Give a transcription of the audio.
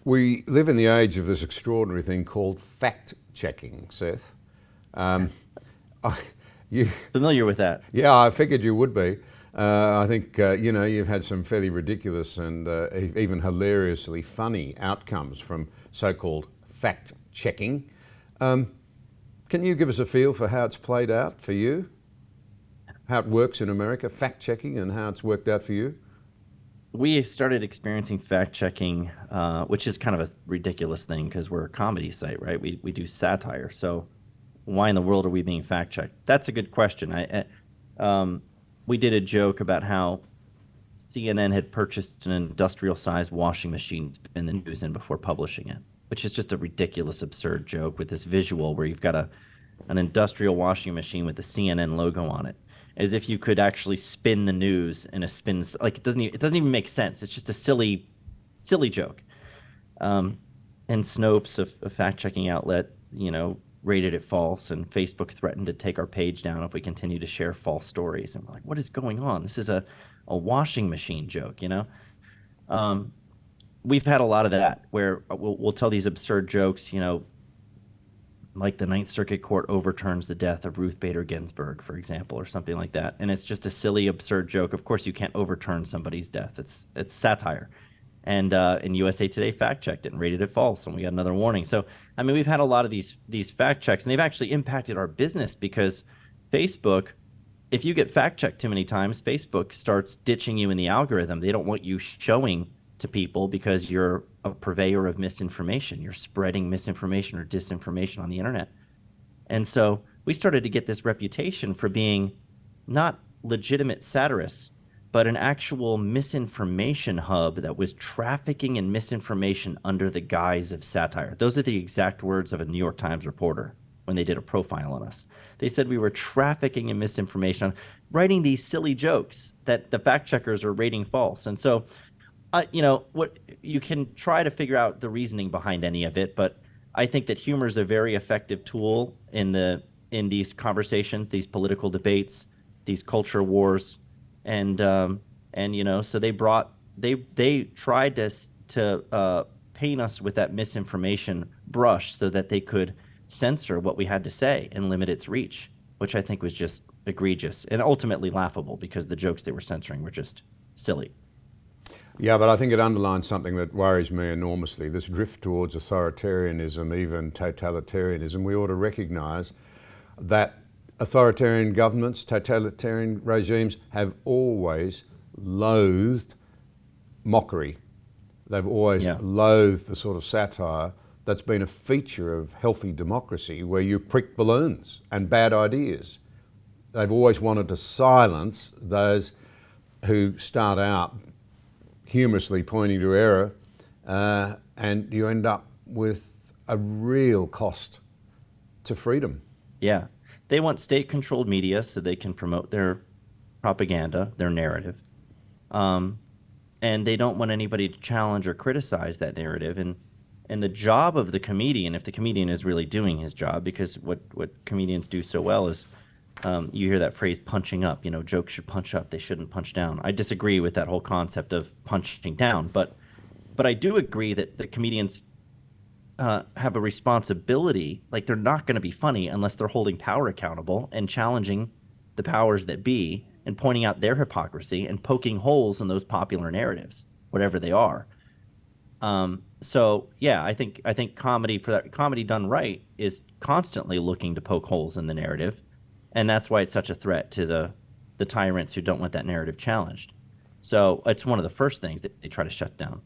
We live in the age of this extraordinary thing called fact-checking, Seth. Um, I, you, Familiar with that? yeah, I figured you would be. I think, you've had some fairly ridiculous and even hilariously funny outcomes from so-called fact-checking. Um, can you give us a feel for how it's played out for you? How it works in America, fact-checking, and how it's worked out for you? We started experiencing fact checking, which is kind of a ridiculous thing because we're a comedy site, right? We do satire. So why in the world are we being fact checked? That's a good question. We did a joke about how CNN had purchased an industrial sized washing machine to spin the news in before publishing it, which is just a ridiculous, absurd joke with this visual where you've got an industrial washing machine with the CNN logo on it, as if you could actually spin the news in a spin. Like it doesn't even make sense. It's just a silly joke. Um, and Snopes, a fact checking outlet, rated it false, and Facebook threatened to take our page down if we continue to share false stories. And we're like, what is going on? This is a washing machine joke. Um, we've had a lot of that where we'll tell these absurd jokes, like the Ninth Circuit Court overturns the death of Ruth Bader Ginsburg, for example, or something like that. And it's just a silly, absurd joke. Of course, you can't overturn somebody's death. It's satire. And USA Today fact checked it and rated it false, and we got another warning. So, I mean, we've had a lot of these fact checks, and they've actually impacted our business because Facebook, if you get fact checked too many times, Facebook starts ditching you in the algorithm. They don't want you showing to people because you're a purveyor of misinformation. You're spreading misinformation or disinformation on the internet. And so we started to get this reputation for being not legitimate satirists, but an actual misinformation hub that was trafficking in misinformation under the guise of satire. Those are the exact words of a New York Times reporter when they did a profile on us. They said we were trafficking in misinformation, writing these silly jokes that the fact checkers are rating false. And so, what you can try to figure out the reasoning behind any of it, but I think that humor is a very effective tool in these conversations, these political debates, these culture wars, and so they tried to paint us with that misinformation brush so that they could censor what we had to say and limit its reach, which I think was just egregious and ultimately laughable because the jokes they were censoring were just silly. Yeah, but I think it underlines something that worries me enormously, this drift towards authoritarianism, even totalitarianism. We ought to recognise that authoritarian governments, totalitarian regimes have always loathed mockery. They've always Yeah. loathed the sort of satire that's been a feature of healthy democracy where you prick balloons and bad ideas. They've always wanted to silence those who start out humorously pointing to error, and you end up with a real cost to freedom. Yeah. They want state-controlled media so they can promote their propaganda, their narrative. Um, and they don't want anybody to challenge or criticize that narrative. And the job of the comedian, if the comedian is really doing his job, because what comedians do so well is you hear that phrase punching up, jokes should punch up, they shouldn't punch down. I disagree with that whole concept of punching down, but I do agree that the comedians have a responsibility. Like they're not going to be funny unless they're holding power accountable and challenging the powers that be and pointing out their hypocrisy and poking holes in those popular narratives, whatever they are. So yeah, I think comedy done right is constantly looking to poke holes in the narrative, and that's why it's such a threat to the tyrants who don't want that narrative challenged. So it's one of the first things that they try to shut down.